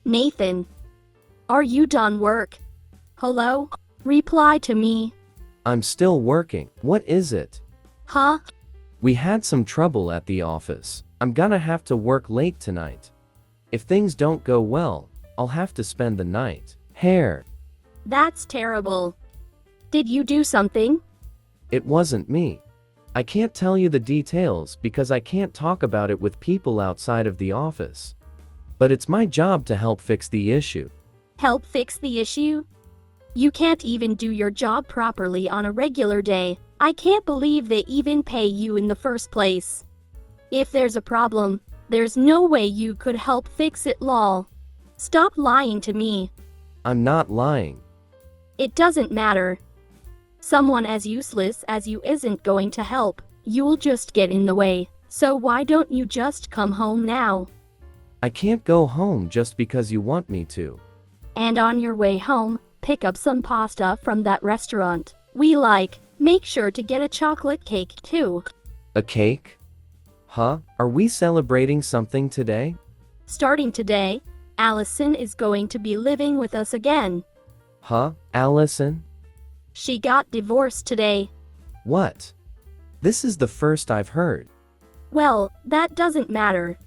Nathan, are you done work? Hello? Reply to me. I'm still working. What is it? Huh? We had some trouble at the office. I'm gonna have to work late tonight. If things don't go well, I'll have to spend the night. Hair. That's terrible. Did you do something? It wasn't me. I can't tell you the details because I can't talk about it with people outside of the office. But it's my job to help fix the issue. Help fix the issue? You can't even do your job properly on a regular day. I can't believe they even pay you in the first place. If there's a problem, there's no way you could help fix it, lol. Stop lying to me. I'm not lying. It doesn't matter. Someone as useless as you isn't going to help. You'll just get in the way. So why don't you just come home now? I can't go home just because you want me to. And on your way home, pick up some pasta from that restaurant we like. Make sure to get a chocolate cake too. A cake? Huh? Are we celebrating something today? Starting today, Allison is going to be living with us again. Huh? Allison? She got divorced today. What? This is the first I've heard. Well, that doesn't matter.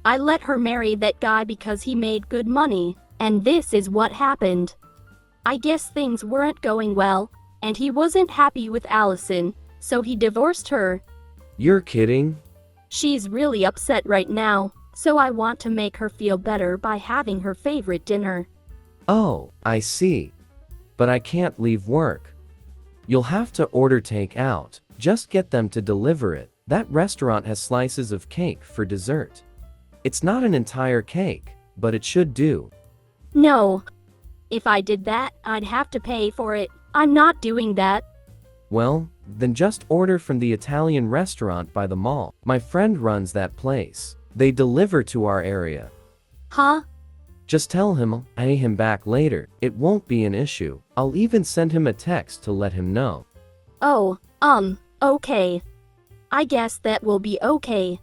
I let her marry that guy because he made good money, and this is what happened. I guess things weren't going well, and he wasn't happy with Allison, so he divorced her. You're kidding? She's really upset right now, so I want to make her feel better by having her favorite dinner. Oh, I see. But I can't leave work. You'll have to order takeout. Just get them to deliver it. That restaurant has slices of cake for dessert. It's not an entire cake, but it should do. No. If I did that, I'd have to pay for it. I'm not doing that. Well, then just order from the Italian restaurant by the mall. My friend runs that place. They deliver to our area. Huh? Just tell him I'll pay him back later. It won't be an issue. I'll even send him a text to let him know. Oh, okay. I guess that will be okay.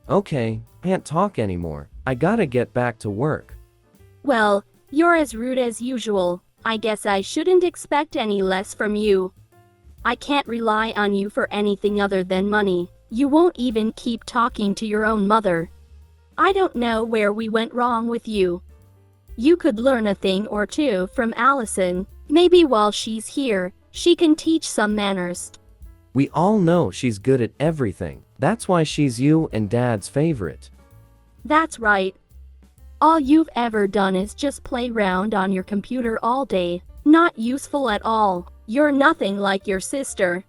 Okay, can't talk anymore. I gotta get back to work. Well, you're as rude as usual. I guess I shouldn't expect any less from you. I can't rely on you for anything other than money. You won't even keep talking to your own mother. I don't know where we went wrong with you. You could learn a thing or two from Allison. Maybe while she's here, she can teach some manners. We all know she's good at everything. That's why she's you and Dad's favorite. That's right. All you've ever done is just play around on your computer all day. Not useful at all. You're nothing like your sister.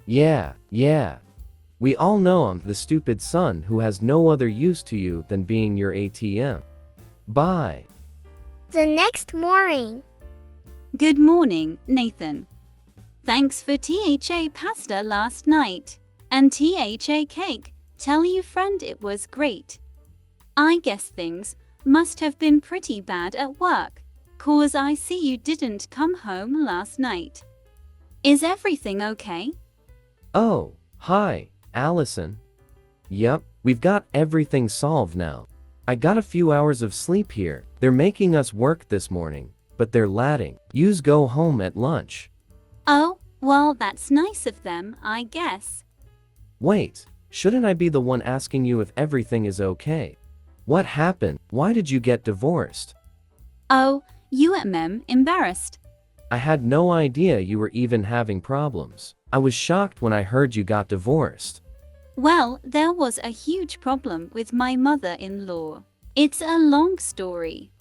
Yeah. We all know I'm the stupid son who has no other use to you than being your ATM. Bye. The next morning. Good morning, Nathan. Thanks for THA pasta last night. And THA cake. Tell your friend it was great. I guess things must have been pretty bad at work, 'cause I see you didn't come home last night. Is everything okay? Oh, hi, Allison. Yep, we've got everything solved now. I got a few hours of sleep here. They're making us work this morning, but they're ladding. Yous go home at lunch. Oh, well, that's nice of them, I guess. Wait, shouldn't I be the one asking you if everything is okay? What happened? Why did you get divorced? Oh, you embarrassed. I had no idea you were even having problems. I was shocked when I heard you got divorced. Well, there was a huge problem with my mother-in-law. It's a long story.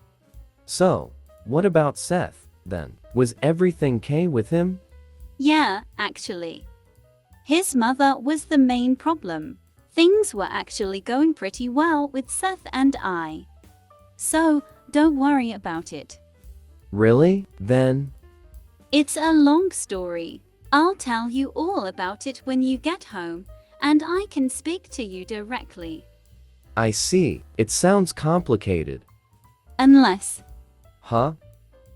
So, what about Seth, then? Was everything okay with him? Yeah, actually. His mother was the main problem. Things were actually going pretty well with Seth and I. So, don't worry about it. Really? Then? It's a long story. I'll tell you all about it when you get home, and I can speak to you directly. I see. It sounds complicated. Unless. Huh?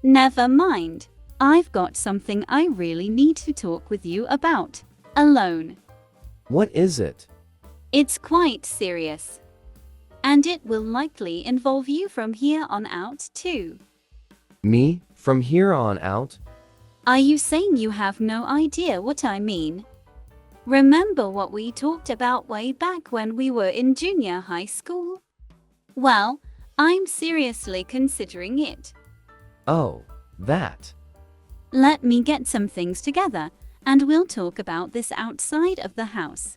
Never mind. I've got something I really need to talk with you about. Alone. What is it? It's quite serious. And it will likely involve you from here on out, too. Me? From here on out? Are you saying you have no idea what I mean? Remember what we talked about way back when we were in junior high school? Well, I'm seriously considering it. Oh, that. Let me get some things together, and we'll talk about this outside of the house.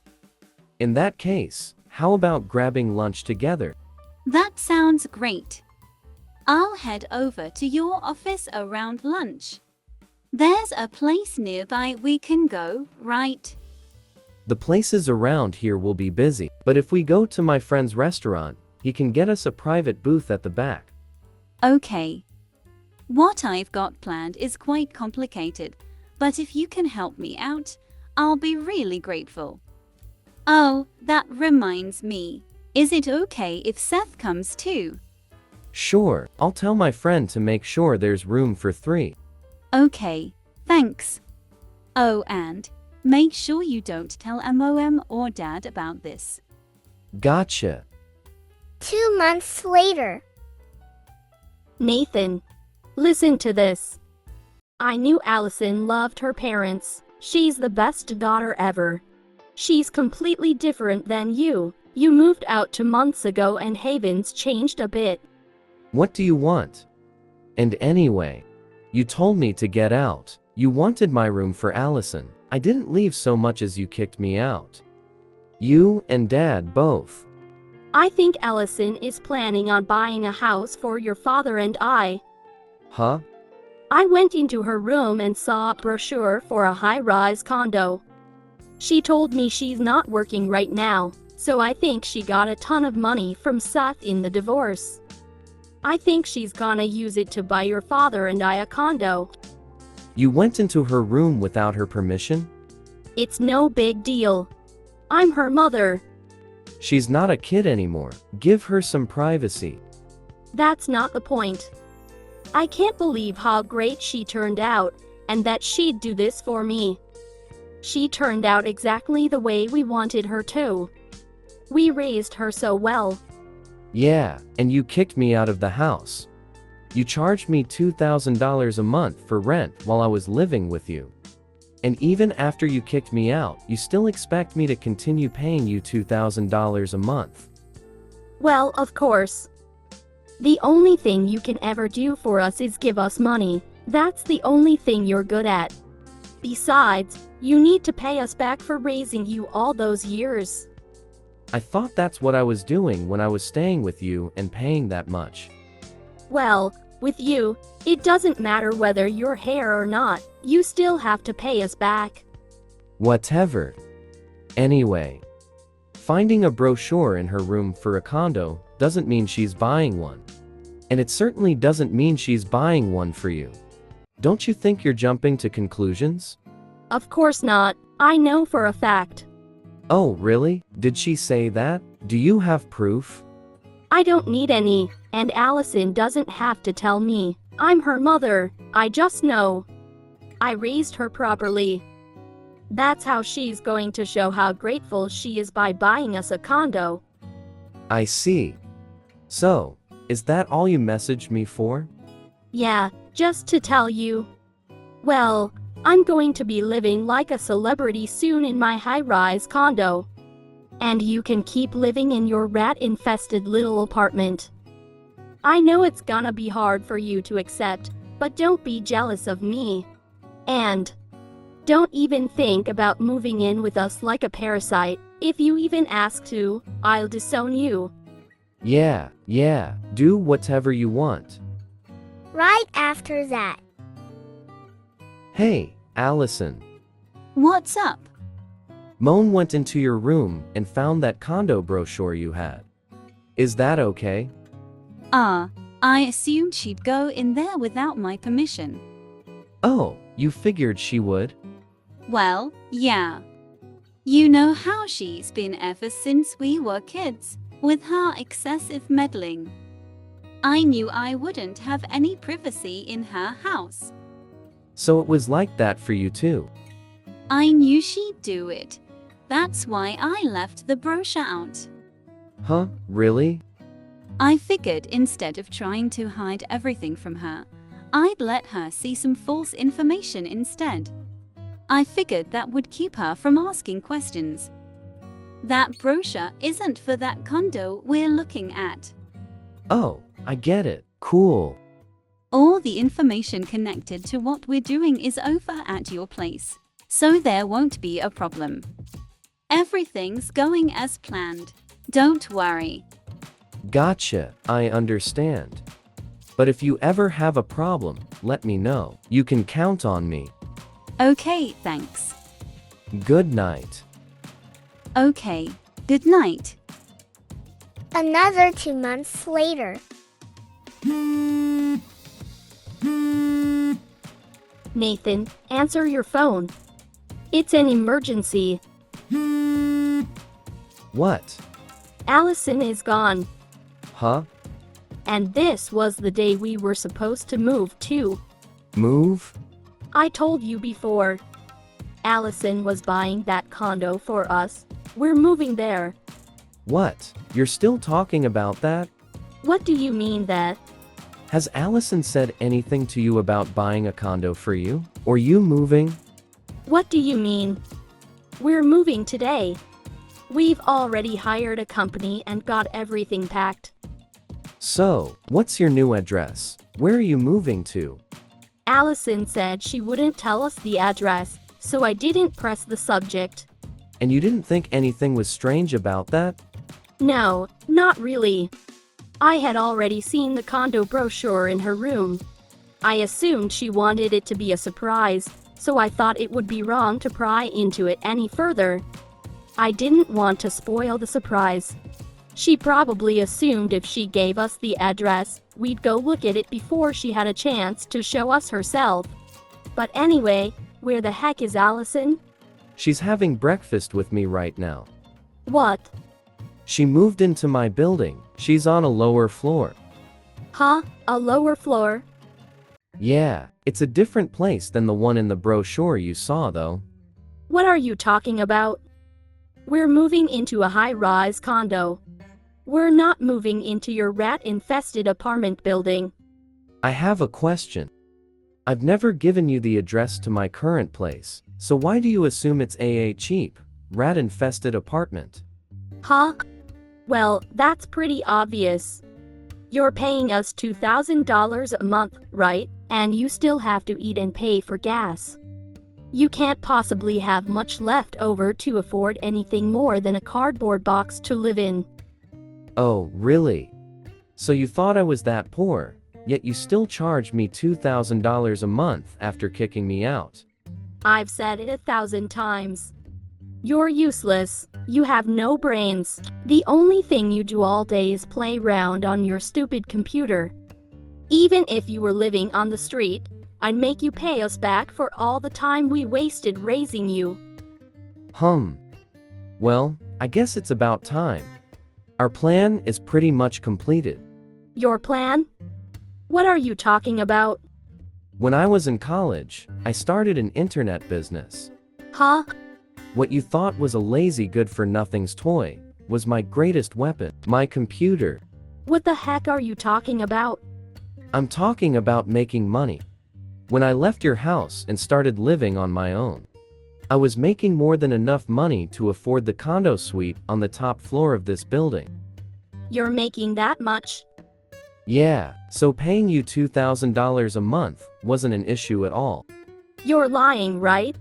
In that case, how about grabbing lunch together? That sounds great. I'll head over to your office around lunch. There's a place nearby we can go, right? The places around here will be busy, but if we go to my friend's restaurant, he can get us a private booth at the back. Okay. What I've got planned is quite complicated, but if you can help me out, I'll be really grateful. Oh, that reminds me. Is it okay if Seth comes too? Sure, I'll tell my friend to make sure there's room for 3. Okay, thanks. Oh, and make sure you don't tell Mom or Dad about this. Gotcha. 2 months later. Nathan, listen to this. I knew Allison loved her parents. She's the best daughter ever. She's completely different than you. You moved out 2 months ago and Haven's changed a bit. What do you want? And anyway, you told me to get out. You wanted my room for Allison. I didn't leave so much as you kicked me out. You and Dad both. I think Allison is planning on buying a house for your father and I. Huh? I went into her room and saw a brochure for a high-rise condo. She told me she's not working right now, so I think she got a ton of money from Seth in the divorce. I think she's gonna use it to buy your father and I a condo. You went into her room without her permission? It's no big deal. I'm her mother. She's not a kid anymore. Give her some privacy. That's not the point. I can't believe how great she turned out, and that she'd do this for me. She turned out exactly the way we wanted her to. We raised her so well. Yeah, and you kicked me out of the house. You charged me $2,000 a month for rent while I was living with you. And even after you kicked me out, you still expect me to continue paying you $2,000 a month. Well, of course. The only thing you can ever do for us is give us money. That's the only thing you're good at. Besides, you need to pay us back for raising you all those years. I thought that's what I was doing when I was staying with you and paying that much. Well, with you, it doesn't matter whether you're here or not. You still have to pay us back. Whatever. Anyway, finding a brochure in her room for a condo doesn't mean she's buying one. And it certainly doesn't mean she's buying one for you. Don't you think you're jumping to conclusions? Of course not. I know for a fact. Oh, really? Did she say that? Do you have proof? I don't need any, and Allison doesn't have to tell me. I'm her mother. I just know. I raised her properly. That's how she's going to show how grateful she is by buying us a condo. I see. So, is that all you messaged me for? Yeah, just to tell you. Well, I'm going to be living like a celebrity soon in my high-rise condo. And you can keep living in your rat-infested little apartment. I know it's gonna be hard for you to accept, but don't be jealous of me. And don't even think about moving in with us like a parasite. If you even ask to, I'll disown you. Yeah, do whatever you want. Right after that. Hey, Allison. What's up? Moan went into your room and found that condo brochure you had. Is that okay? I assumed she'd go in there without my permission. Oh, you figured she would? Well, yeah. You know how she's been ever since we were kids, with her excessive meddling. I knew I wouldn't have any privacy in her house. So it was like that for you too? I knew she'd do it. That's why I left the brochure out. Huh, really? I figured instead of trying to hide everything from her, I'd let her see some false information instead. I figured that would keep her from asking questions. That brochure isn't for that condo we're looking at. Oh, I get it. Cool. All the information connected to what we're doing is over at your place, so there won't be a problem. Everything's going as planned. Don't worry. Gotcha, I understand. But if you ever have a problem, let me know. You can count on me. Okay, thanks. Good night. Okay, good night. Another 2 months later. Nathan, answer your phone. It's an emergency. What? Allison is gone. Huh? And this was the day we were supposed to move to. Move? I told you before. Allison was buying that condo for us. We're moving there. What? You're still talking about that? What do you mean that? Has Allison said anything to you about buying a condo for you? Or you moving? What do you mean? We're moving today. We've already hired a company and got everything packed. So, what's your new address? Where are you moving to? Allison said she wouldn't tell us the address, so I didn't press the subject. And you didn't think anything was strange about that? No, not really. I had already seen the condo brochure in her room. I assumed she wanted it to be a surprise, so I thought it would be wrong to pry into it any further. I didn't want to spoil the surprise. She probably assumed if she gave us the address, we'd go look at it before she had a chance to show us herself. But anyway, where the heck is Allison? She's having breakfast with me right now. What? She moved into my building. She's on a lower floor. Huh? A lower floor? Yeah, it's a different place than the one in the brochure you saw though. What are you talking about? We're moving into a high-rise condo. We're not moving into your rat-infested apartment building. I have a question. I've never given you the address to my current place, so why do you assume it's a cheap, rat-infested apartment? Huh? Well, that's pretty obvious. You're paying us $2,000 a month, right? And you still have to eat and pay for gas. You can't possibly have much left over to afford anything more than a cardboard box to live in. Oh, really? So you thought I was that poor, yet you still charged me $2,000 a month after kicking me out. I've said it 1,000 times. You're useless. You have no brains. The only thing you do all day is play around on your stupid computer. Even if you were living on the street, I'd make you pay us back for all the time we wasted raising you. Well, I guess it's about time. Our plan is pretty much completed. Your plan? What are you talking about? When I was in college, I started an internet business. Huh? What you thought was a lazy good-for-nothing's toy was my greatest weapon, my computer. What the heck are you talking about? I'm talking about making money. When I left your house and started living on my own, I was making more than enough money to afford the condo suite on the top floor of this building. You're making that much? Yeah, so paying you $2,000 a month wasn't an issue at all. You're lying, right?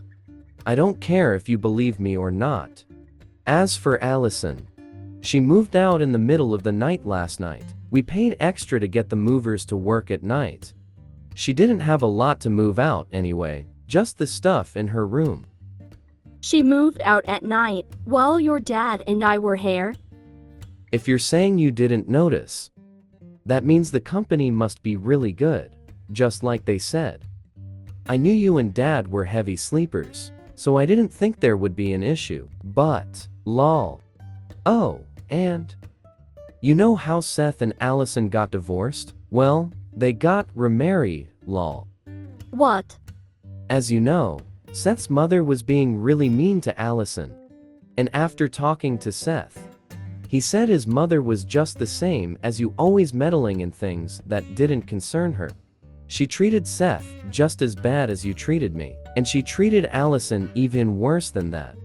I don't care if you believe me or not. As for Allison, she moved out in the middle of the night last night. We paid extra to get the movers to work at night. She didn't have a lot to move out anyway, just the stuff in her room. She moved out at night while your dad and I were here. If you're saying you didn't notice, that means the company must be really good, just like they said. I knew you and Dad were heavy sleepers, so I didn't think there would be an issue, but, lol. Oh, and you know how Seth and Allison got divorced? Well, they got remarried, lol. What? As you know, Seth's mother was being really mean to Allison. And after talking to Seth, He said his mother was just the same as you, always meddling in things that didn't concern her. She treated Seth just as bad as you treated me, and she treated Allison even worse than that.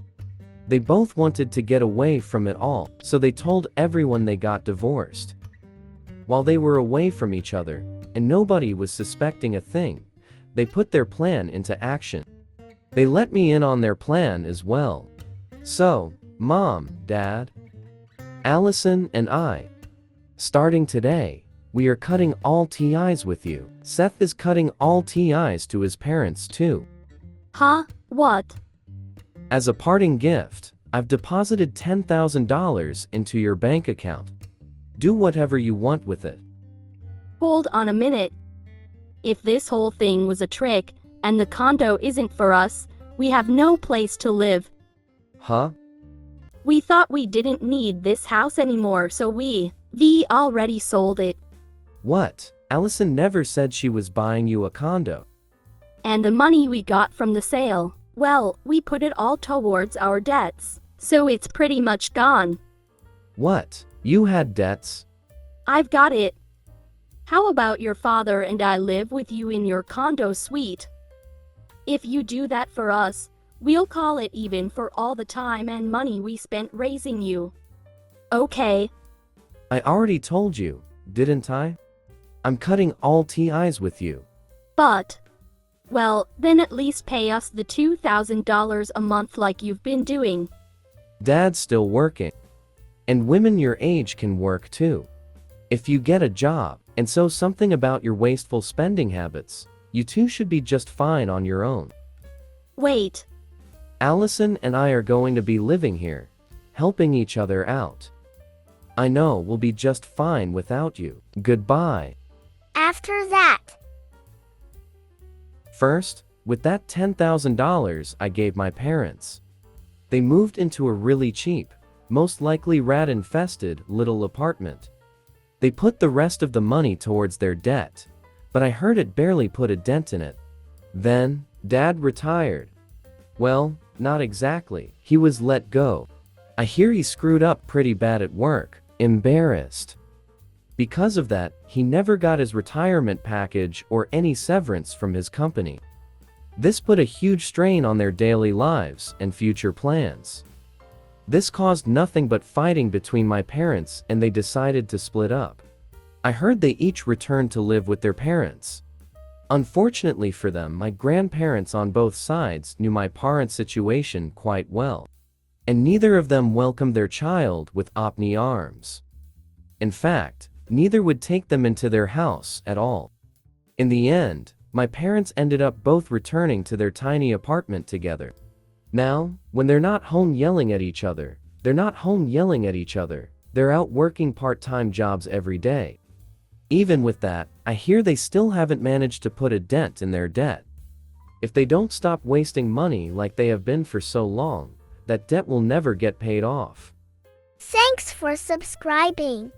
They both wanted to get away from it all, so they told everyone they got divorced. While they were away from each other, and nobody was suspecting a thing, they put their plan into action. They let me in on their plan as well. So, Mom, Dad, Allison and I, starting today, we are cutting all ties with you. Seth is cutting all ties to his parents too. Huh? What? As a parting gift, I've deposited $10,000 into your bank account. Do whatever you want with it. Hold on a minute. If this whole thing was a trick, and the condo isn't for us, we have no place to live. Huh? We thought we didn't need this house anymore, so we already sold it. What? Allison never said she was buying you a condo. And the money we got from the sale, well, we put it all towards our debts, so it's pretty much gone. What? You had debts? I've got it. How about your father and I live with you in your condo suite? If you do that for us, we'll call it even for all the time and money we spent raising you. Okay. I already told you, didn't I? I'm cutting all ties with you. But, well, then at least pay us the $2,000 a month like you've been doing. Dad's still working. And women your age can work too. If you get a job, and so something about your wasteful spending habits, you two should be just fine on your own. Wait. Allison and I are going to be living here, helping each other out. I know we'll be just fine without you. Goodbye. After that, First, with that $10,000 I gave my parents. They moved into a really cheap, most likely rat-infested, little apartment. They put the rest of the money towards their debt, but I heard it barely put a dent in it. Then, Dad retired. Well, not exactly. He was let go. I hear he screwed up pretty bad at work. Embarrassed. Because of that, he never got his retirement package or any severance from his company. This put a huge strain on their daily lives and future plans. This caused nothing but fighting between my parents, and they decided to split up. I heard they each returned to live with their parents. Unfortunately for them, my grandparents on both sides knew my parents' situation quite well, and neither of them welcomed their child with open arms. In fact, neither would take them into their house at all. In the end, my parents ended up both returning to their tiny apartment together. Now, when they're not home yelling at each other, they're out working part-time jobs every day. Even with that, I hear they still haven't managed to put a dent in their debt. If they don't stop wasting money like they have been for so long, that debt will never get paid off. thanks for subscribing.